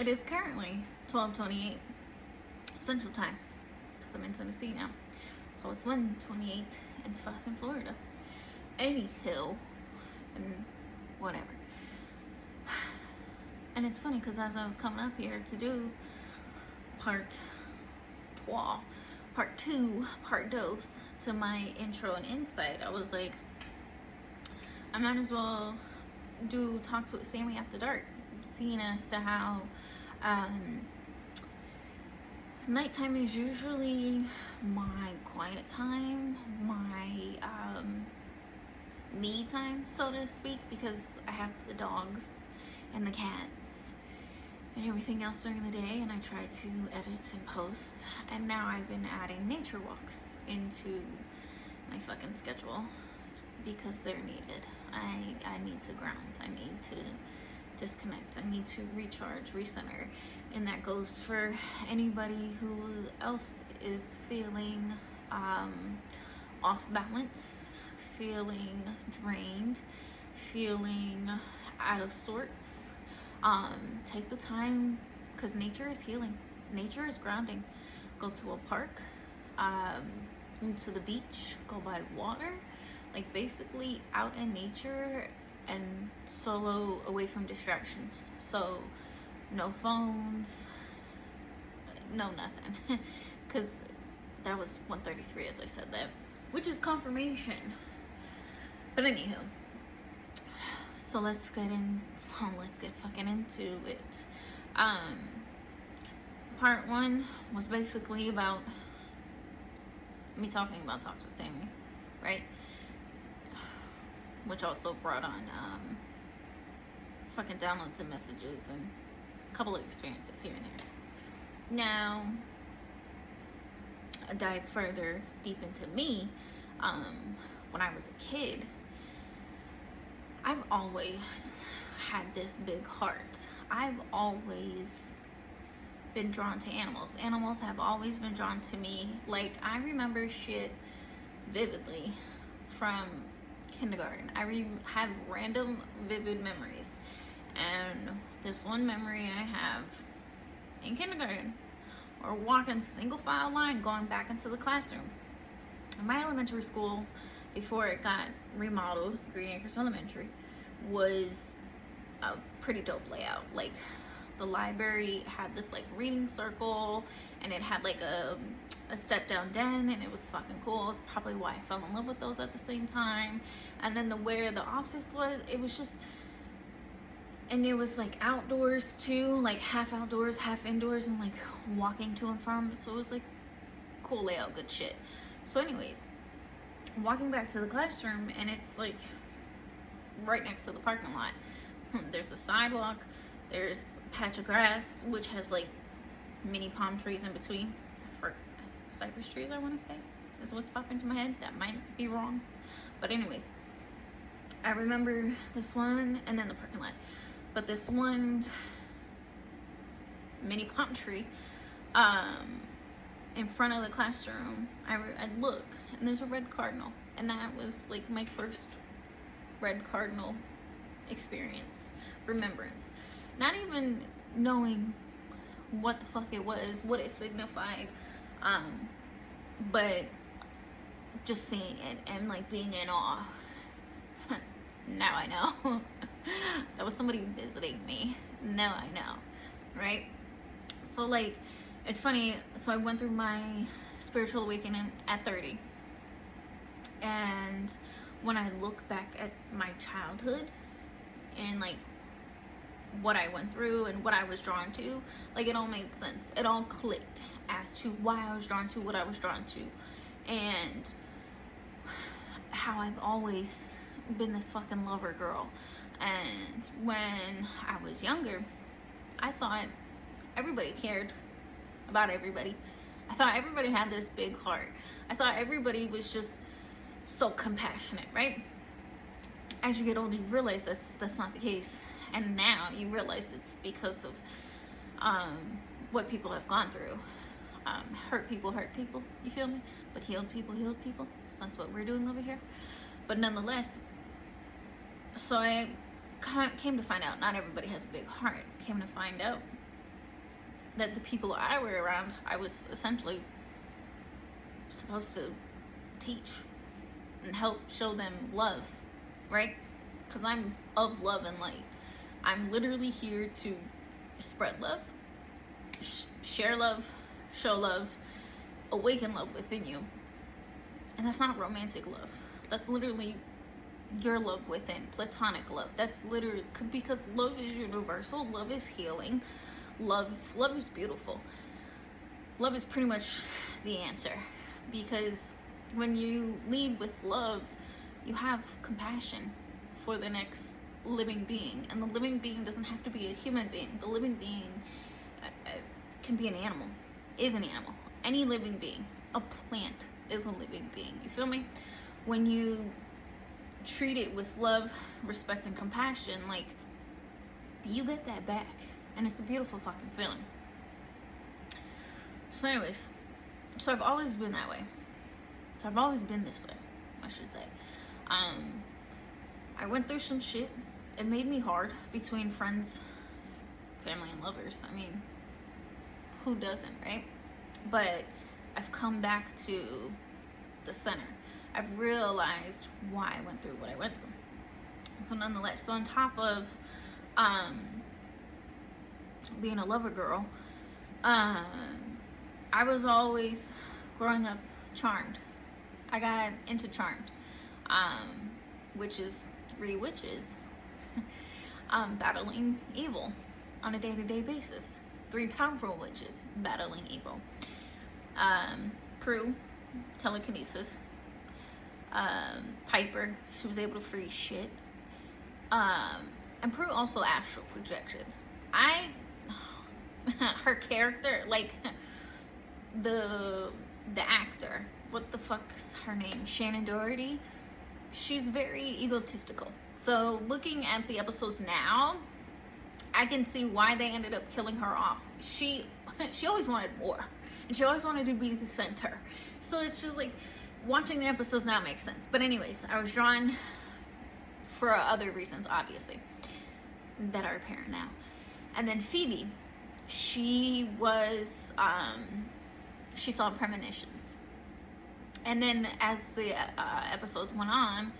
It is currently 12:28 Central Time because I'm in Tennessee now. So it's 1:28 in fucking Florida. Anyhow, and whatever. And it's funny because as I was coming up here to do part dos to my intro and insight, I was like, I might as well do Talks with Sammi after dark, seeing as to how nighttime is usually my quiet time, my me time, so to speak, because I have the dogs and the cats and everything else during the day, and I try to edit and post. And now I've been adding nature walks into my fucking schedule because they're needed. I need to ground. I need to disconnect. I need to recharge, recenter. And that goes for anybody who else is feeling off balance, feeling drained, feeling out of sorts. Take the time, because nature is healing. Nature is grounding. Go to a park, to the beach, go by water, like basically out in nature and solo, away from distractions. So no phones, no nothing, because that was 1:33 as I said that, which is confirmation. But anywho, so let's get fucking into it. Part one was basically about me talking about Talks with Sammi, right? Which also brought on fucking downloads and messages and a couple of experiences here and there. Now, I dive further deep into me. When I was a kid, I've always had this big heart. I've always been drawn to animals. Animals have always been drawn to me. Like, I remember shit vividly from kindergarten. I have random vivid memories. And this one memory I have in kindergarten, we're walking single file line going back into the classroom. In my elementary school, before it got remodeled, Green Acres Elementary, was a pretty dope layout. Like, the library had this like reading circle, and it had like a step down den, and it was fucking cool. It's probably why I fell in love with those at the same time. And then where the office was, it was just, and it was like outdoors too, like half outdoors, half indoors, and like walking to and from. So it was like cool layout, good shit. So anyways, walking back to the classroom, and it's like right next to the parking lot. There's a sidewalk, there's a patch of grass which has like mini palm trees in between. For cypress trees, I want to say, is what's popping into my head. That might be wrong, but anyways, I remember this one, and then the parking lot. But this one mini palm tree in front of the classroom, I look, and there's a red cardinal, and that was like my first red cardinal experience, remembrance. Not even knowing what the fuck it was, what it signified, but just seeing it and like being in awe. Now I know. That was somebody visiting me. Now I know, right? So like, it's funny. So I went through my spiritual awakening at 30, and when I look back at my childhood and like what I went through and what I was drawn to, like it all made sense. It all clicked as to why I was drawn to what I was drawn to, and how I've always been this fucking lover girl. And when I was younger, I thought everybody cared about everybody. I thought everybody had this big heart. I thought everybody was just so compassionate, right? As you get older, you realize that's not the case. And now you realize it's because of what people have gone through. Hurt people, you feel me? But healed people. So that's what we're doing over here. But nonetheless, so I came to find out not everybody has a big heart. Came to find out that the people I were around, I was essentially supposed to teach and help show them love, right? Because I'm of love and light. I'm literally here to spread love, share love, show love, awaken love within you. And that's not romantic love. That's literally your love within, platonic love. That's literally, because love is universal, love is healing, love is beautiful. Love is pretty much the answer, because when you lead with love, you have compassion for the next living being. And the living being doesn't have to be a human being. The living being can be an animal, is an animal. Any living being, a plant is a living being. You feel me? When you treat it with love, respect, and compassion, like, you get that back. And it's a beautiful fucking feeling. So anyways, so I've always been that way. So I've always been this way, I should say. I went through some shit. It made me hard between friends, family, and lovers. I mean, who doesn't, right? But I've come back to the center. I've realized why I went through what I went through. So nonetheless, so on top of being a lover girl, I was always, growing up, charmed. I got into Charmed, which is 3 witches battling evil on a day-to-day basis. 3 powerful witches battling evil. Prue, telekinesis. Piper, she was able to freeze shit. And Prue also astral projected. Her character, like, the actor, what the fuck's her name? Shannon Doherty. She's very egotistical. So looking at the episodes now, I can see why they ended up killing her off. She always wanted more, and she always wanted to be the center. So it's just like, watching the episodes now makes sense. But anyways, I was drawn for other reasons, obviously, that are apparent now. And then Phoebe, she was, she saw premonitions. And then as the episodes went on,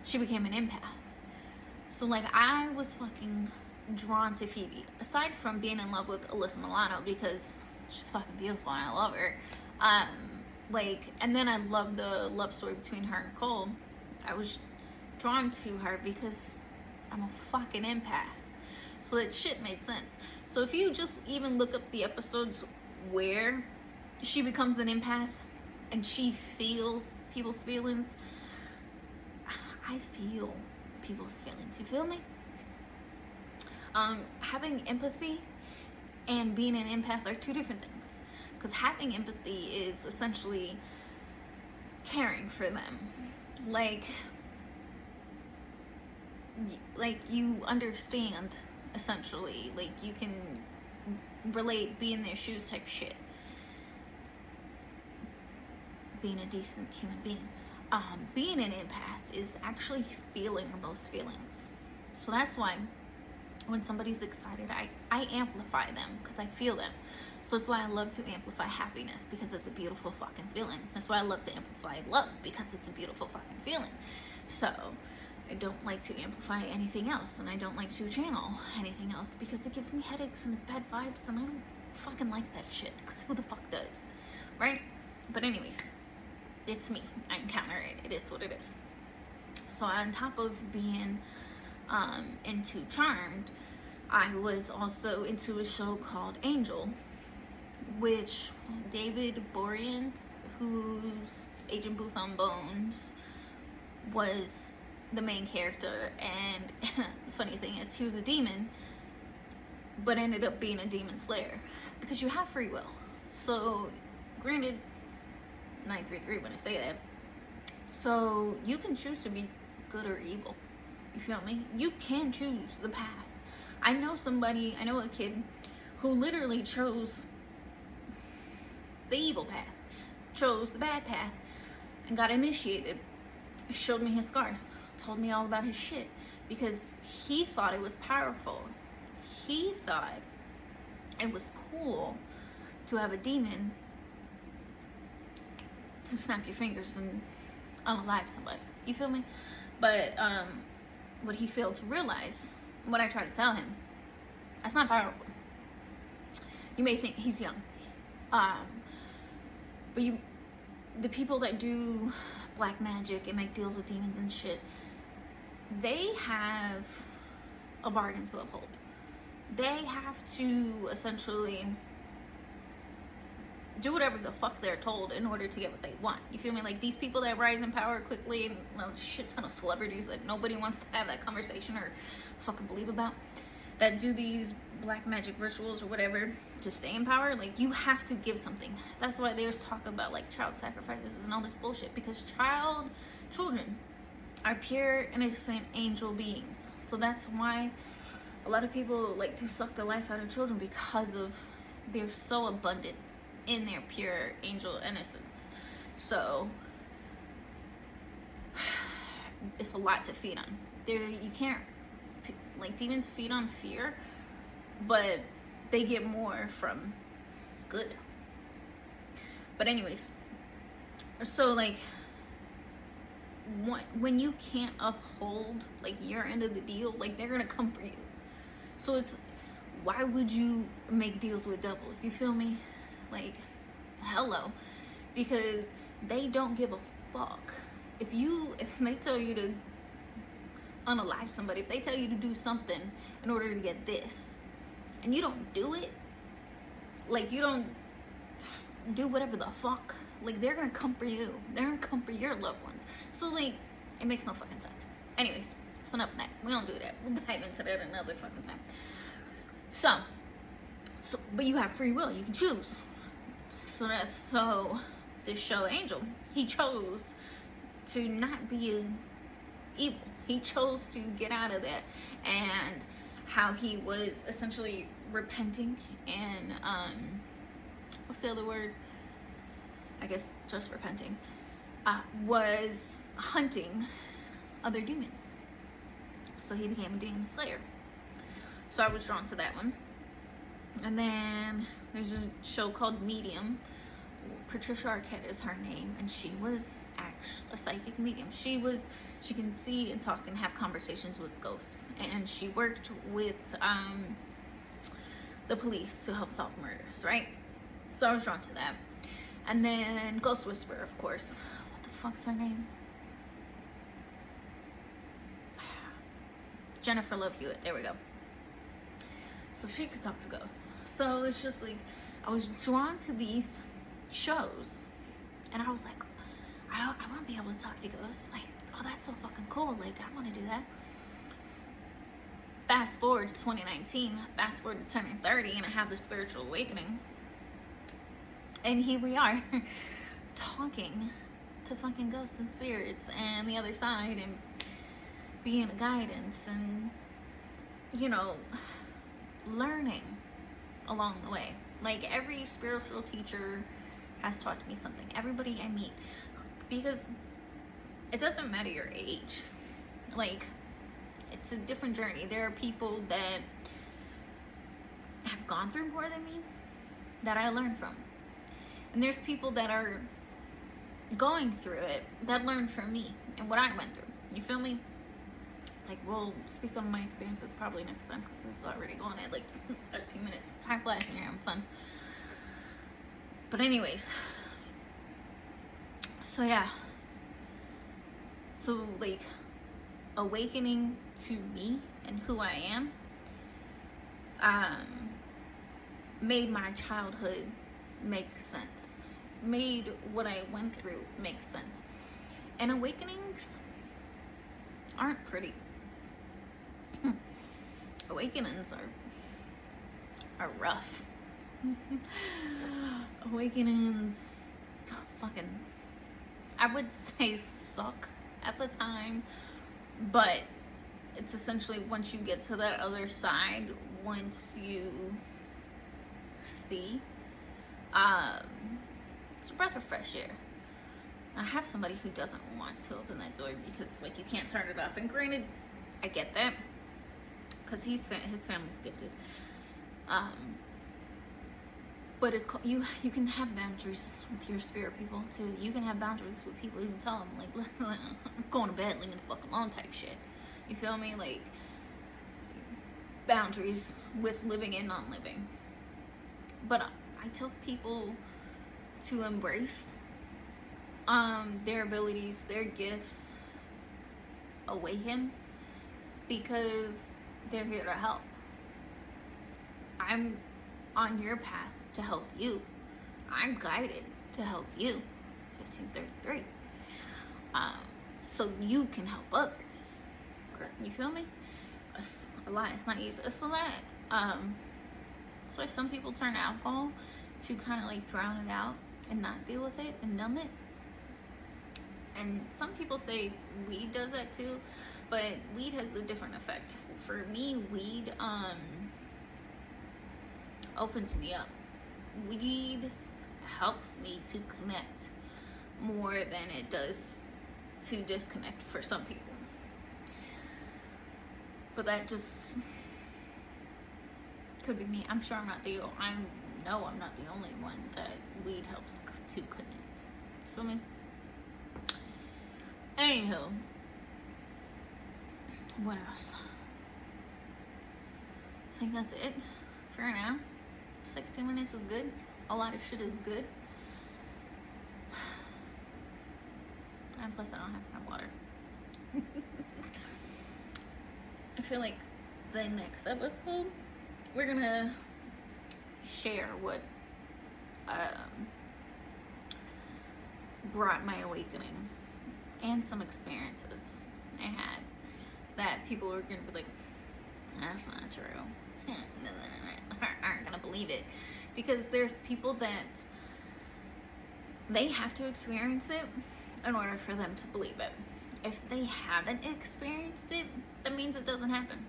she became an empath. So, like, I was fucking drawn to Phoebe. Aside from being in love with Alyssa Milano, because she's fucking beautiful and I love her. And then I love the love story between her and Cole. I was drawn to her because I'm a fucking empath. So that shit made sense. So if you just even look up the episodes where she becomes an empath and she feels people's feelings, I feel people's feelings. You feel me? Having empathy and being an empath are 2 different things. Because having empathy is essentially caring for them. Like you understand, essentially. Like, you can relate, be in their shoes type shit. Being a decent human being. Being an empath is actually feeling those feelings. So that's why when somebody's excited, I amplify them because I feel them. So that's why I love to amplify happiness, because it's a beautiful fucking feeling. That's why I love to amplify love, because it's a beautiful fucking feeling. So I don't like to amplify anything else, and I don't like to channel anything else because it gives me headaches and it's bad vibes, and I don't fucking like that shit, because who the fuck does, right? But anyways, it's me. I encounter it. It is what it is. So on top of being into Charmed, I was also into a show called Angel, which David Boreanaz, who's Agent Booth on Bones, was the main character. And the funny thing is, he was a demon, but ended up being a demon slayer, because you have free will. So granted, 933 when I say that, so you can choose to be good or evil. You feel me? You can choose the path. I know a kid who literally chose the evil path, chose the bad path, and got initiated. Showed me his scars, told me all about his shit, because he thought it was powerful. He thought it was cool to have a demon to snap your fingers and unalive somebody. You feel me? But what he failed to realize, what I tried to tell him, that's not powerful. You may think he's young, but the people that do black magic and make deals with demons and shit, they have a bargain to uphold. They have to essentially do whatever the fuck they're told in order to get what they want. You feel me? Like these people that rise in power quickly, and a shit ton of celebrities that nobody wants to have that conversation or fucking believe about, that do these black magic rituals or whatever to stay in power. Like, you have to give something. That's why there's talk about like child sacrifices and all this bullshit, because children are pure, innocent angel beings. So that's why a lot of people like to suck the life out of children, because of they're so abundant in their pure angel innocence. So it's a lot to feed on. You can't, like, demons feed on fear, but they get more from good. But anyways, so like when you can't uphold like your end of the deal, like they're gonna come for you. So it's, why would you make deals with devils? You feel me? Like, hello. Because they don't give a fuck. If they tell you to unalive somebody, if they tell you to do something in order to get this, and you don't do it, like you don't do whatever the fuck, like they're gonna come for you. They're gonna come for your loved ones. So like, it makes no fucking sense. Anyways, so enough of that. We don't do that. We'll dive into that another fucking time. So, but you have free will. You can choose. So this show Angel, he chose to not be evil. He chose to get out of that, and how he was essentially repenting and what's the other word? I guess just repenting. Was hunting other demons. So he became a demon slayer. So I was drawn to that one. And then there's a show called Medium. Patricia Arquette is her name, and she was actually a psychic medium. She can see and talk and have conversations with ghosts, and she worked with the police to help solve murders, right? So I was drawn to that. And then Ghost Whisperer, of course. What the fuck's her name? Jennifer Love Hewitt. There we go. So she could talk to ghosts. So it's just like, I was drawn to these shows, and I was like, I want to be able to talk to ghosts. Like, oh, that's so fucking cool. Like, I want to do that. Fast forward to 2019. Fast forward to turning 30, and I have the spiritual awakening. And here we are, talking to fucking ghosts and spirits and the other side, and being a guidance, and, you know, learning along the way. Like, every spiritual teacher has taught me something. Everybody I meet, because it doesn't matter your age. Like, it's a different journey. There are people that have gone through more than me that I learned from. And there's people that are going through it that learned from me and what I went through. You feel me? Like, we'll speak on my experiences probably next time, because this is already going at like 13 minutes. Time flies when you're having fun. But anyways, so yeah. So like, awakening to me and who I am made my childhood make sense. Made what I went through make sense. And awakenings aren't pretty. Awakenings are rough. Awakenings fucking, I would say, suck at the time, but it's essentially, once you get to that other side, once you see, it's a breath of fresh air. I have somebody who doesn't want to open that door because, like, you can't turn it off. And granted, I get that, because his family's gifted. But it's called, you can have boundaries with your spirit people too. You can have boundaries with people. You can tell them like, I'm going to bed, leave me the fuck alone type shit. You feel me? Like, boundaries with living and non-living. But I tell people to embrace their abilities, their gifts, awaken, because they're here to help. I'm on your path to help you. I'm guided to help you. 1533. So you can help others. You feel me? It's a lot. It's not easy. It's a lot. That's why some people turn to alcohol to kind of like drown it out and not deal with it and numb it. And some people say weed does that too, but weed has a different effect. For me, weed opens me up. Weed helps me to connect more than it does to disconnect for some people. But that just could be me. I'm sure I'm not the only one that weed helps to connect. Feel me? Anywho, what else? I think that's it for now. 16 minutes is good. A lot of shit is good. And plus I don't have my water. I feel like the next episode we're gonna share what brought my awakening and some experiences I had that people were gonna be like, that's not true. Aren't gonna believe it, because there's people that they have to experience it in order for them to believe it. If they haven't experienced it, that means it doesn't happen.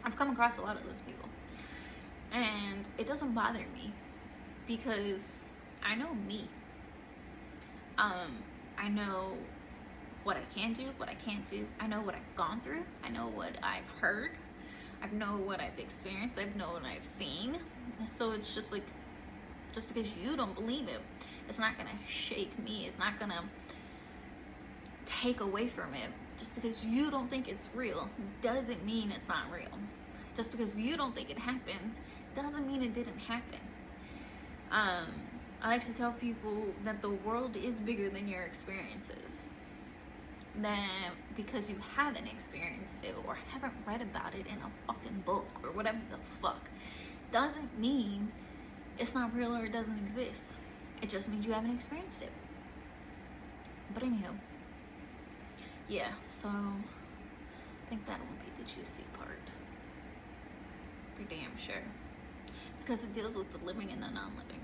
I've come across a lot of those people, and it doesn't bother me because I know me. I know what I can do, what I can't do. I know what I've gone through. I know what I've heard. I know what I've experienced. I know what I've seen. So it's just like, just because you don't believe it, it's not gonna shake me. It's not gonna take away from it. Just because you don't think it's real doesn't mean it's not real. Just because you don't think it happened doesn't mean it didn't happen. I like to tell people that the world is bigger than your experiences. That because you haven't experienced it or haven't read about it in a fucking book or whatever the fuck, doesn't mean it's not real or it doesn't exist. It just means you haven't experienced it. But anyhow, yeah, so I think that will be the juicy part. Pretty damn sure. Because it deals with the living and the non-living.